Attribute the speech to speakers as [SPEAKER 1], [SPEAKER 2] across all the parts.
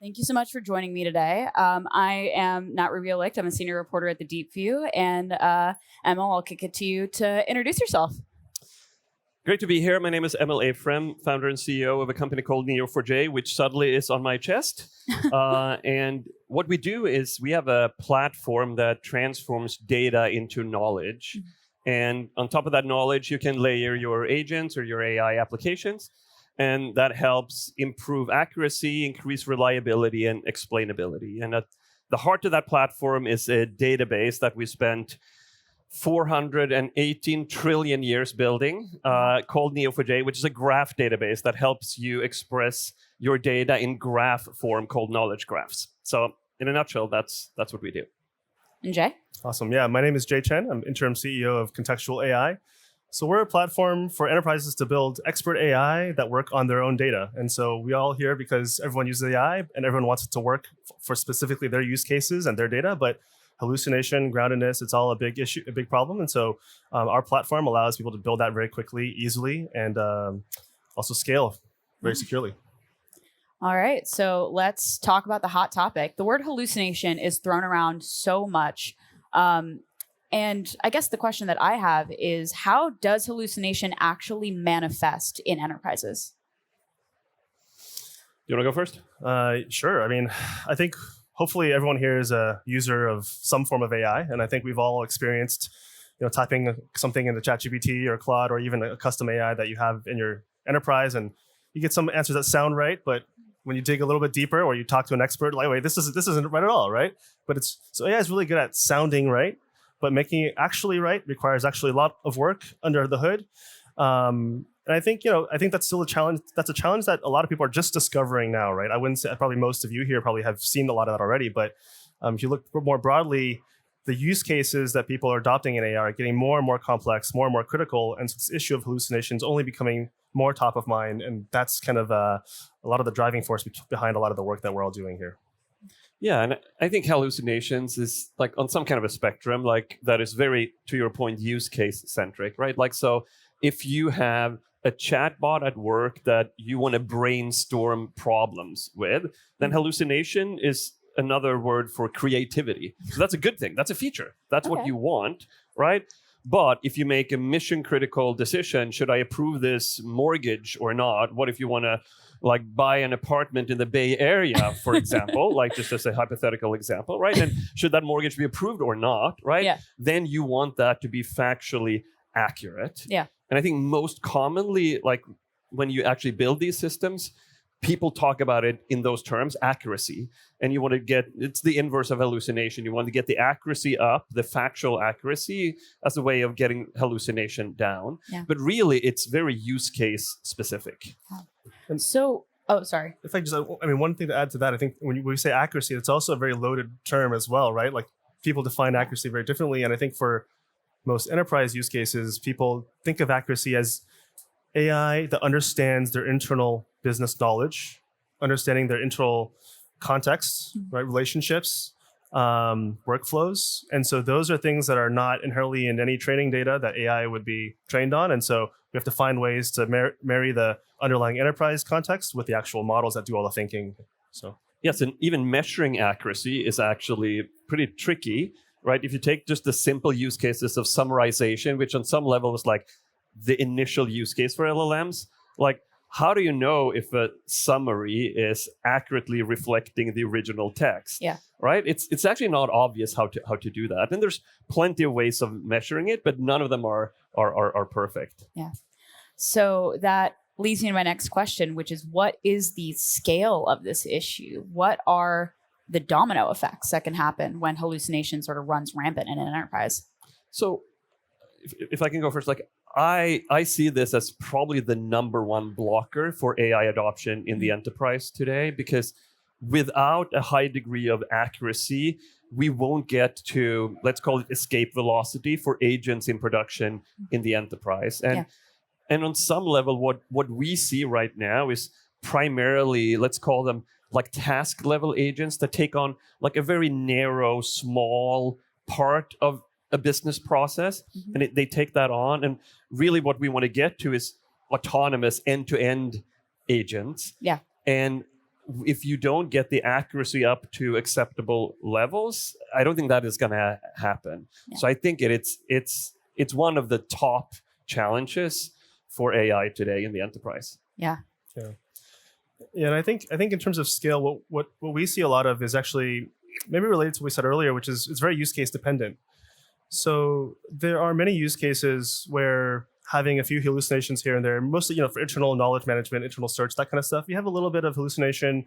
[SPEAKER 1] Thank you so much for joining me today. I am not Rubio-Licht. I'm a senior reporter at the Deep View. And Emil, I'll kick it to you to introduce yourself.
[SPEAKER 2] Great to be here. My name is Emil Eifrem, founder and CEO of a company called Neo4j, which suddenly is on my chest. And what we do is we have a platform that transforms data into knowledge. And on top of that knowledge, you can layer your agents or your AI applications. And that helps improve accuracy, increase reliability, and explainability. And at the heart of that platform is a database that we spent 418 trillion years building, called Neo4j, which is a graph database that helps you express your data in graph form called knowledge graphs. So in a nutshell, that's what we do.
[SPEAKER 1] And Jay?
[SPEAKER 3] Awesome. Yeah, my name is Chen. I'm interim CEO of Contextual AI. So we're a platform for enterprises to build expert AI that work on their own data. And so we all here because everyone uses AI and everyone wants it to work for specifically their use cases and their data, but hallucination, groundedness, it's all a big issue, a big problem. And so our platform allows people to build that very quickly, easily, and also scale very securely.
[SPEAKER 1] All right, so let's talk about the hot topic. The word hallucination is thrown around so much. And I guess the question that I have is, how does hallucination actually manifest in enterprises?
[SPEAKER 2] You want to go first?
[SPEAKER 3] Sure. I mean, I think hopefully everyone here is a user of some form of AI. And I think we've all experienced, typing something in the ChatGPT or Claude or even a custom AI that you have in your enterprise. And you get some answers that sound right, but when you dig a little bit deeper or you talk to an expert, like, wait, this isn't right at all, right? But so AI is really good at sounding right. But making it actually right requires actually a lot of work under the hood. And I think that's still a challenge. That's a challenge that a lot of people are just discovering now, right? I wouldn't say, probably most of you here probably have seen a lot of that already. But if you look more broadly, the use cases that people are adopting in AI are getting more and more complex, more and more critical. And so this issue of hallucinations only becoming more top of mind. And that's kind of a lot of the driving force behind a lot of the work that we're all doing here.
[SPEAKER 2] Yeah, and I think hallucinations is like on some kind of a spectrum, like that is very, to your point, use case centric, right? Like, so if you have a chatbot at work that you want to brainstorm problems with, then hallucination is another word for creativity. So that's a good thing. That's a feature. That's what you want, right? But if you make a mission critical decision, should I approve this mortgage or not? What if you want to buy an apartment in the Bay Area, for example, like just as a hypothetical example, right? And should that mortgage be approved or not, right?
[SPEAKER 1] Yeah.
[SPEAKER 2] Then you want that to be factually accurate.
[SPEAKER 1] Yeah.
[SPEAKER 2] And I think most commonly, like when you actually build these systems, people talk about it in those terms, accuracy. And you want to it's the inverse of hallucination. You want to get the accuracy up, the factual accuracy, as a way of getting hallucination down.
[SPEAKER 1] Yeah.
[SPEAKER 2] But really, it's very use case specific.
[SPEAKER 3] And
[SPEAKER 1] so, sorry.
[SPEAKER 3] If I one thing to add to that, I think when we say accuracy, it's also a very loaded term as well, right? Like people define accuracy very differently. And I think for most enterprise use cases, people think of accuracy as AI that understands their internal business knowledge, understanding their internal context, right? Relationships, workflows. And so those are things that are not inherently in any training data that AI would be trained on. And so we have to find ways to marry the underlying enterprise context with the actual models that do all the thinking. So
[SPEAKER 2] yes, and even measuring accuracy is actually pretty tricky, right? If you take just the simple use cases of summarization, which on some level is like the initial use case for LLMs, like how do you know if a summary is accurately reflecting the original text?
[SPEAKER 1] Yeah.
[SPEAKER 2] Right? It's actually not obvious how to do that. And there's plenty of ways of measuring it, but none of them are perfect.
[SPEAKER 1] Yeah. So that leads me to my next question, which is, what is the scale of this issue? What are the domino effects that can happen when hallucination sort of runs rampant in an enterprise?
[SPEAKER 2] So if I can go first, like I see this as probably the number one blocker for AI adoption in the enterprise today, because without a high degree of accuracy, we won't get to, let's call it escape velocity for agents in production in the enterprise. And on some level, what we see right now is primarily, let's call them like task level agents that take on like a very narrow, small part of a business process, and they take that on. And really what we want to get to is autonomous end-to-end agents.
[SPEAKER 1] Yeah.
[SPEAKER 2] And if you don't get the accuracy up to acceptable levels, I don't think that is going to happen.
[SPEAKER 1] Yeah.
[SPEAKER 2] So I think it's one of the top challenges for AI today in the enterprise.
[SPEAKER 1] Yeah.
[SPEAKER 3] Yeah, and I think in terms of scale, what we see a lot of is actually maybe related to what we said earlier, which is it's very use case dependent. So there are many use cases where having a few hallucinations here and there, mostly for internal knowledge management, internal search, that kind of stuff, you have a little bit of hallucination.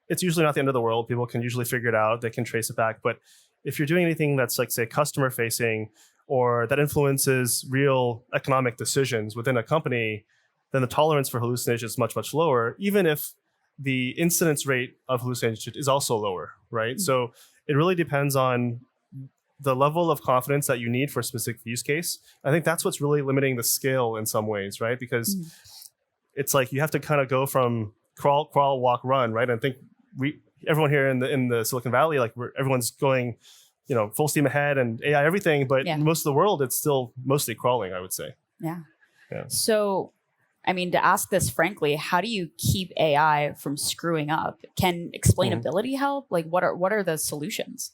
[SPEAKER 3] It's usually not the end of the world. People can usually figure it out. They can trace it back. But if you're doing anything that's like, say, customer facing or that influences real economic decisions within a company, then the tolerance for hallucination is much, much lower, even if the incidence rate of hallucination is also lower, right? Mm-hmm. So it really depends on the level of confidence that you need for a specific use case. I think that's what's really limiting the scale in some ways, right? Because it's like you have to kind of go from crawl, walk, run, right? And I think everyone here in the Silicon Valley, like everyone's going, full steam ahead and AI everything, but most of the world, it's still mostly crawling, I would say.
[SPEAKER 1] Yeah. So, I mean, to ask this frankly, how do you keep AI from screwing up? Can explainability help? Like, what are the solutions?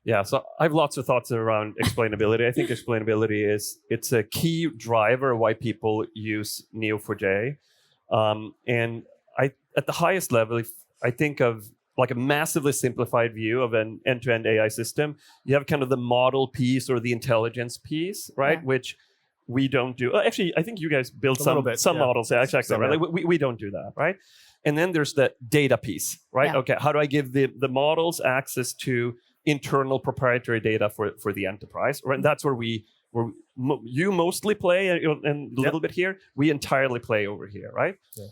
[SPEAKER 2] Yeah, so I have lots of thoughts around explainability. I think explainability it's a key driver why people use Neo4j. And at the highest level, if I think of like a massively simplified view of an end-to-end AI system, you have kind of the model piece or the intelligence piece, right? Yeah. Which we don't do. Actually, I think you guys built some models. Yeah, exactly. Right? Like we don't do that, right? And then there's the data piece, right? Yeah. Okay, how do I give the models access to internal proprietary data for the enterprise? Right? And that's where you mostly play and a little bit here. We entirely play over here, right? Yeah.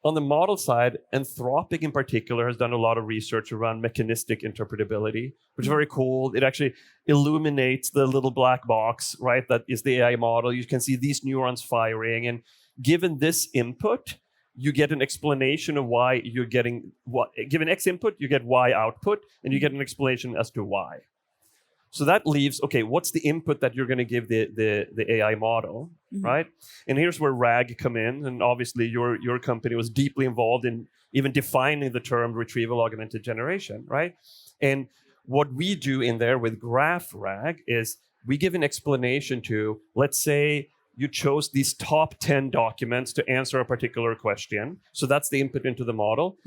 [SPEAKER 2] On the model side, Anthropic in particular has done a lot of research around mechanistic interpretability, which is very cool. It actually illuminates the little black box, right? That is the AI model. You can see these neurons firing. And given this input, you get an explanation of why you're getting what. Given X input, you get Y output, and you get an explanation as to why. So that leaves, okay, what's the input that you're going to give the AI model, right? And here's where RAG come in. And obviously your company was deeply involved in even defining the term retrieval augmented generation, right? And what we do in there with graph RAG is we give an explanation to, let's say you chose these top 10 documents to answer a particular question. So that's the input into the model.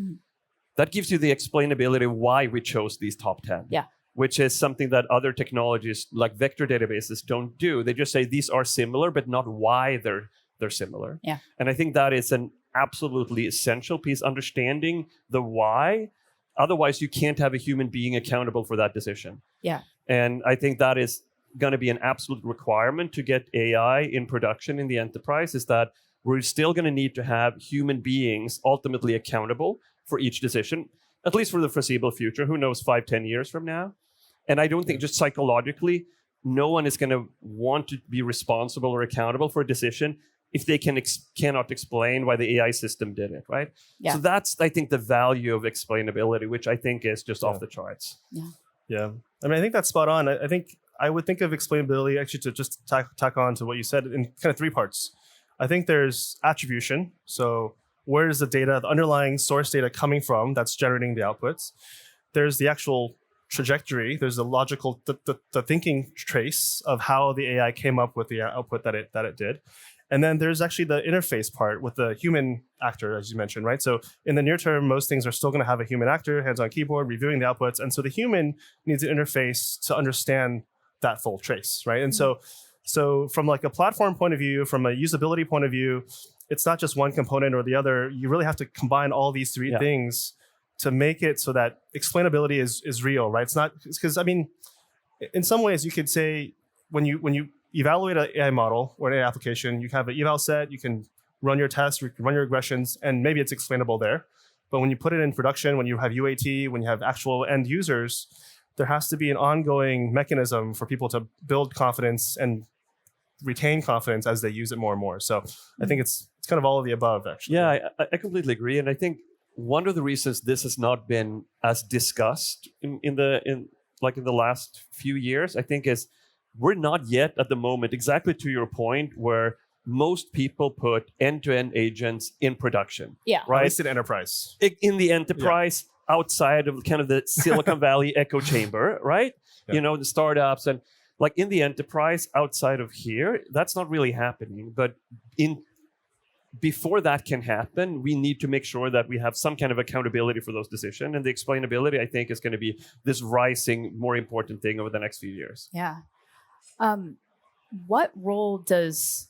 [SPEAKER 2] That gives you the explainability of why we chose these top 10.
[SPEAKER 1] Yeah.
[SPEAKER 2] Which is something that other technologies like vector databases don't do. They just say these are similar, but not why they're similar.
[SPEAKER 1] Yeah.
[SPEAKER 2] And I think that is an absolutely essential piece, understanding the why. Otherwise, you can't have a human being accountable for that decision.
[SPEAKER 1] Yeah.
[SPEAKER 2] And I think that is going to be an absolute requirement to get AI in production in the enterprise, is that we're still going to need to have human beings ultimately accountable for each decision, at least for the foreseeable future. Who knows, 5-10 years from now? And I don't think just psychologically, no one is going to want to be responsible or accountable for a decision if they cannot explain why the AI system did it, right?
[SPEAKER 1] Yeah.
[SPEAKER 2] So that's, I think, the value of explainability, which I think is just off the charts.
[SPEAKER 3] Yeah. I mean, I think that's spot on. I think I would think of explainability actually to just tack on to what you said in kind of three parts. I think there's attribution. So where is the data, the underlying source data coming from that's generating the outputs? There's the actual trajectory. There's the logical, the thinking trace of how the AI came up with the output that it did. And then there's actually the interface part with the human actor, as you mentioned, right? So in the near term, most things are still going to have a human actor, hands-on keyboard, reviewing the outputs. And so the human needs an interface to understand that full trace, right? And so from like a platform point of view, from a usability point of view, it's not just one component or the other. You really have to combine all these three things to make it so that explainability is real, right? It's not, because I mean, in some ways you could say when you evaluate an AI model or an AI application, you have an eval set, you can run your tests, you can run your regressions, and maybe it's explainable there. But when you put it in production, when you have UAT, when you have actual end users, there has to be an ongoing mechanism for people to build confidence and retain confidence as they use it more and more. So I think it's kind of all of the above, actually.
[SPEAKER 2] Yeah, I completely agree. And I think one of the reasons this has not been as discussed in the last few years, I think, is we're not yet at the moment, exactly to your point, where most people put end-to-end agents in production.
[SPEAKER 1] Yeah.
[SPEAKER 3] At
[SPEAKER 2] Right.
[SPEAKER 3] least in enterprise.
[SPEAKER 2] In the enterprise, outside of kind of the Silicon Valley echo chamber, right?
[SPEAKER 3] Yeah.
[SPEAKER 2] The startups and like in the enterprise outside of here, that's not really happening. But before that can happen, we need to make sure that we have some kind of accountability for those decisions. And the explainability, I think, is going to be this rising, more important thing over the next few years.
[SPEAKER 1] Yeah. What role does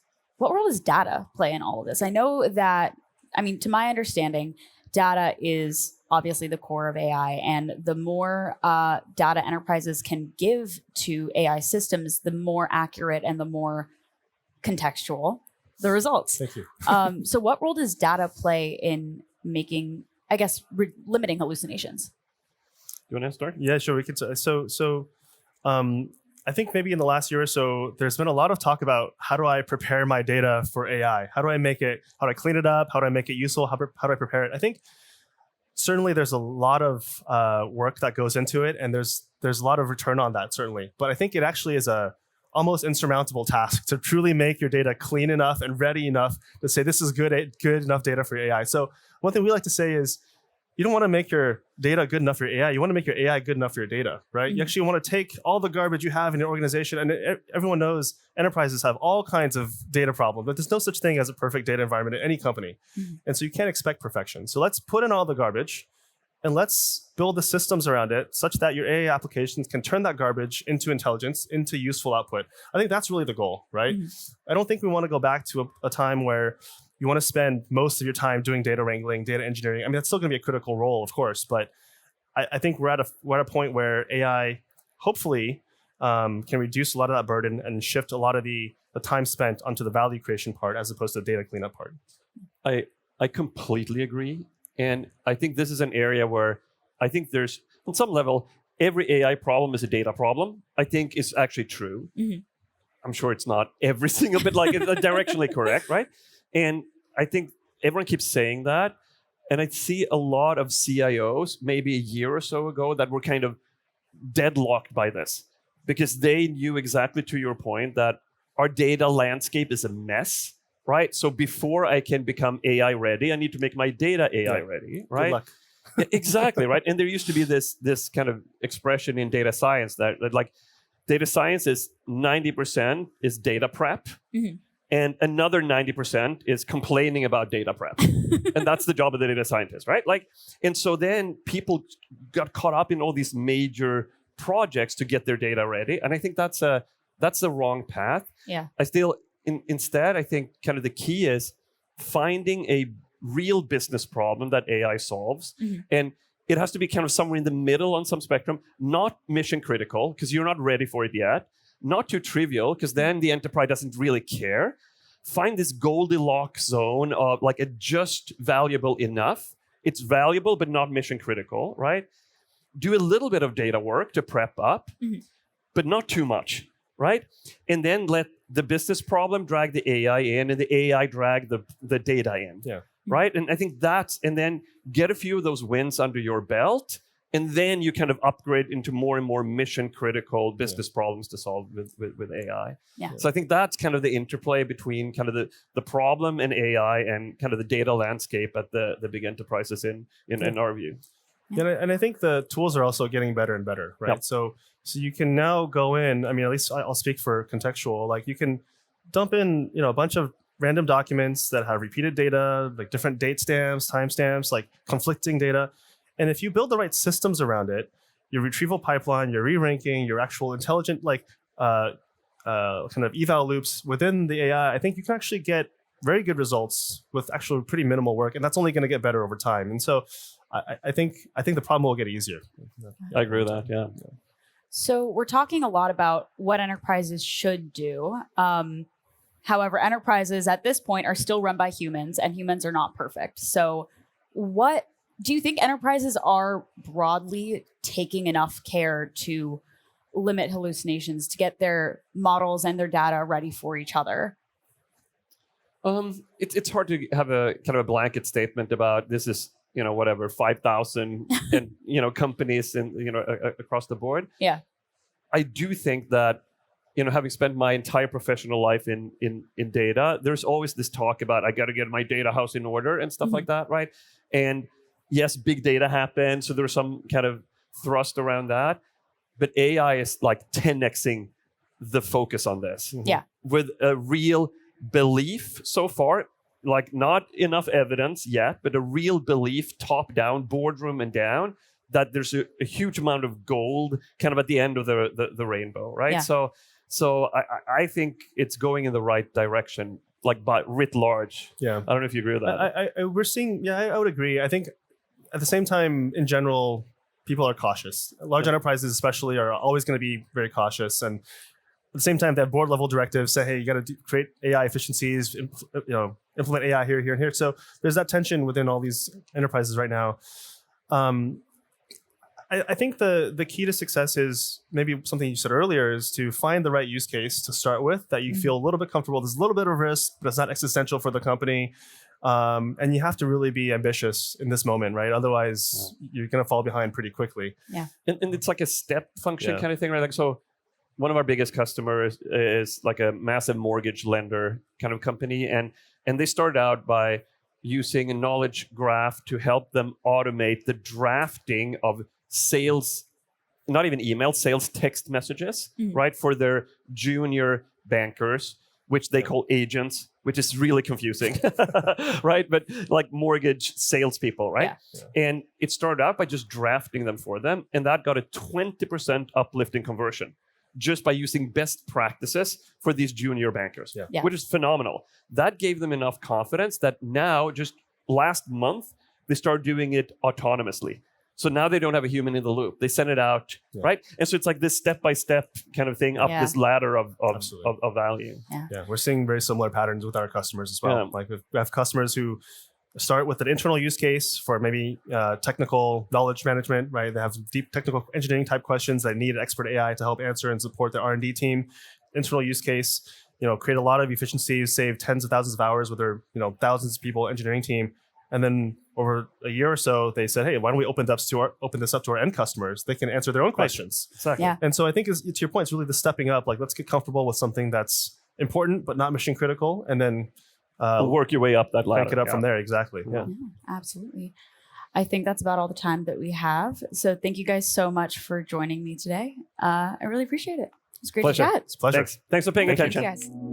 [SPEAKER 1] data play in all of this? I know that, to my understanding, data is obviously the core of AI, and the more data enterprises can give to AI systems, the more accurate and the more contextual the results.
[SPEAKER 3] Thank you.
[SPEAKER 1] So what role does data play in making, limiting hallucinations?
[SPEAKER 2] You want to start?
[SPEAKER 3] Yeah, sure. We could. I think maybe in the last year or so, there's been a lot of talk about how do I prepare my data for AI? How do I clean it up? How do I make it useful? How do I prepare it? I think certainly there's a lot of work that goes into it, and there's a lot of return on that, certainly. But I think it actually is a almost insurmountable task to truly make your data clean enough and ready enough to say this is good enough data for AI. So one thing we like to say is you don't want to make your data good enough for your AI. You want to make your AI good enough for your data, right?
[SPEAKER 1] Mm-hmm.
[SPEAKER 3] You actually want to take all the garbage you have in your organization, and everyone knows enterprises have all kinds of data problems, but there's no such thing as a perfect data environment at any company.
[SPEAKER 1] Mm-hmm.
[SPEAKER 3] And so you can't expect perfection. So let's put in all the garbage and let's build the systems around it such that your AI applications can turn that garbage into intelligence, into useful output. I think that's really the goal, right?
[SPEAKER 1] Mm-hmm.
[SPEAKER 3] I don't think we want to go back to a time where you want to spend most of your time doing data wrangling, data engineering. That's still going to be a critical role, of course, but I think we're at a point where AI hopefully can reduce a lot of that burden and shift a lot of the time spent onto the value creation part as opposed to the data cleanup part.
[SPEAKER 2] I completely agree. And I think this is an area where I think there's, on some level, every AI problem is a data problem. I think is actually true.
[SPEAKER 1] Mm-hmm.
[SPEAKER 2] I'm sure it's not every single bit like it's directionally correct, right? And I think everyone keeps saying that. And I see a lot of CIOs, maybe a year or so ago, that were kind of deadlocked by this because they knew exactly, to your point, that our data landscape is a mess, right? So before I can become AI ready, I need to make my data AI ready, right?
[SPEAKER 3] Good luck.
[SPEAKER 2] Exactly, right? And there used to be this kind of expression in data science that like data science is 90% is data prep.
[SPEAKER 1] Mm-hmm.
[SPEAKER 2] And another 90% is complaining about data prep. And that's the job of the data scientist, right? And so then people got caught up in all these major projects to get their data ready. And I think that's the wrong path.
[SPEAKER 1] Yeah.
[SPEAKER 2] Instead, I think kind of the key is finding a real business problem that AI solves.
[SPEAKER 1] Mm-hmm.
[SPEAKER 2] And it has to be kind of somewhere in the middle on some spectrum, not mission critical, because you're not ready for it yet. Not too trivial, because then the enterprise doesn't really care. Find this Goldilocks zone of like a just valuable enough. It's valuable, but not mission critical, right? Do a little bit of data work to prep up,
[SPEAKER 1] mm-hmm.
[SPEAKER 2] but not too much, right? And then let the business problem drag the AI in and the AI drag the data in, right? And I think and then get a few of those wins under your belt. And then you kind of upgrade into more and more mission-critical business problems to solve with AI.
[SPEAKER 1] Yeah.
[SPEAKER 2] So I think that's kind of the interplay between kind of the problem and AI and kind of the data landscape at the big enterprises in our view.
[SPEAKER 3] Yeah, and I think the tools are also getting better and better, right?
[SPEAKER 2] Yep.
[SPEAKER 3] So you can now go in. At least I'll speak for Contextual. Like you can dump in a bunch of random documents that have repeated data, like different date stamps, timestamps, like conflicting data. And if you build the right systems around it, your retrieval pipeline, your re-ranking, your actual intelligent kind of eval loops within the AI, I think you can actually get very good results with actually pretty minimal work, and that's only going to get better over time. And so I think the problem will get easier.
[SPEAKER 2] I agree with that. Yeah.
[SPEAKER 1] So we're talking a lot about what enterprises should do. However, enterprises at this point are still run by humans, and humans are not perfect. So what do you think enterprises are broadly taking enough care to limit hallucinations, to get their models and their data ready for each other?
[SPEAKER 2] It's hard to have a kind of a blanket statement about this is 5,000 and companies and across the board.
[SPEAKER 1] Yeah.
[SPEAKER 2] I do think that having spent my entire professional life in data, there's always this talk about I got to get my data house in order and stuff like that, right? And yes, big data happened, so there's some kind of thrust around that, but AI is like 10xing the focus on this.
[SPEAKER 1] Yeah.
[SPEAKER 2] With a real belief so far, like not enough evidence yet, but a real belief top down, boardroom and down, that there's a huge amount of gold kind of at the end of the rainbow, right?
[SPEAKER 1] Yeah.
[SPEAKER 2] So I think it's going in the right direction, like by writ large.
[SPEAKER 3] Yeah.
[SPEAKER 2] I don't know if you agree with that.
[SPEAKER 3] We're seeing, I would agree. I think at the same time, in general, people are cautious. Large enterprises especially are always going to be very cautious. And at the same time, they have board level directives say, hey, you got to create AI efficiencies, implement AI here, here, and here. So there's that tension within all these enterprises right now. I think the key to success is maybe something you said earlier, is to find the right use case to start with that you feel a little bit comfortable. There's a little bit of risk, but it's not existential for the company. And you have to really be ambitious in this moment, right? Otherwise, you're going to fall behind pretty quickly.
[SPEAKER 1] Yeah.
[SPEAKER 2] And it's like a step function kind of thing, right? Like, so one of our biggest customers is like a massive mortgage lender kind of company. And they started out by using a knowledge graph to help them automate the drafting of sales, not even email, sales text messages, right? For their junior bankers, which they call agents, which is really confusing, right? But like mortgage salespeople, right? Yeah. And it started out by just drafting them for them. And that got a 20% uplift in conversion just by using best practices for these junior bankers, which is phenomenal. That gave them enough confidence that now, just last month, they started doing it autonomously. So now they don't have a human in the loop. They send it out, right? And so it's like this step-by-step kind of thing up this ladder of value.
[SPEAKER 3] Yeah, we're seeing very similar patterns with our customers as well. Like we have customers who start with an internal use case for maybe technical knowledge management, right? They have deep technical engineering type questions that need an expert AI to help answer and support their R&D team. Internal use case, create a lot of efficiencies, save tens of thousands of hours with their, thousands of people engineering team. And then over a year or so, they said, hey, why don't we open this up to our end customers? They can answer their own questions.
[SPEAKER 2] Exactly.
[SPEAKER 1] Yeah.
[SPEAKER 3] And so I think, to your point, it's really the stepping up. Like, let's get comfortable with something that's important, but not mission critical. And then
[SPEAKER 2] work your way up that ladder.
[SPEAKER 3] Crank it up from there. Exactly.
[SPEAKER 1] Yeah, absolutely. I think that's about all the time that we have. So thank you guys so much for joining me today. I really appreciate it. It's great to chat.
[SPEAKER 3] It's a pleasure.
[SPEAKER 2] Thanks for paying attention.
[SPEAKER 1] Thank you guys.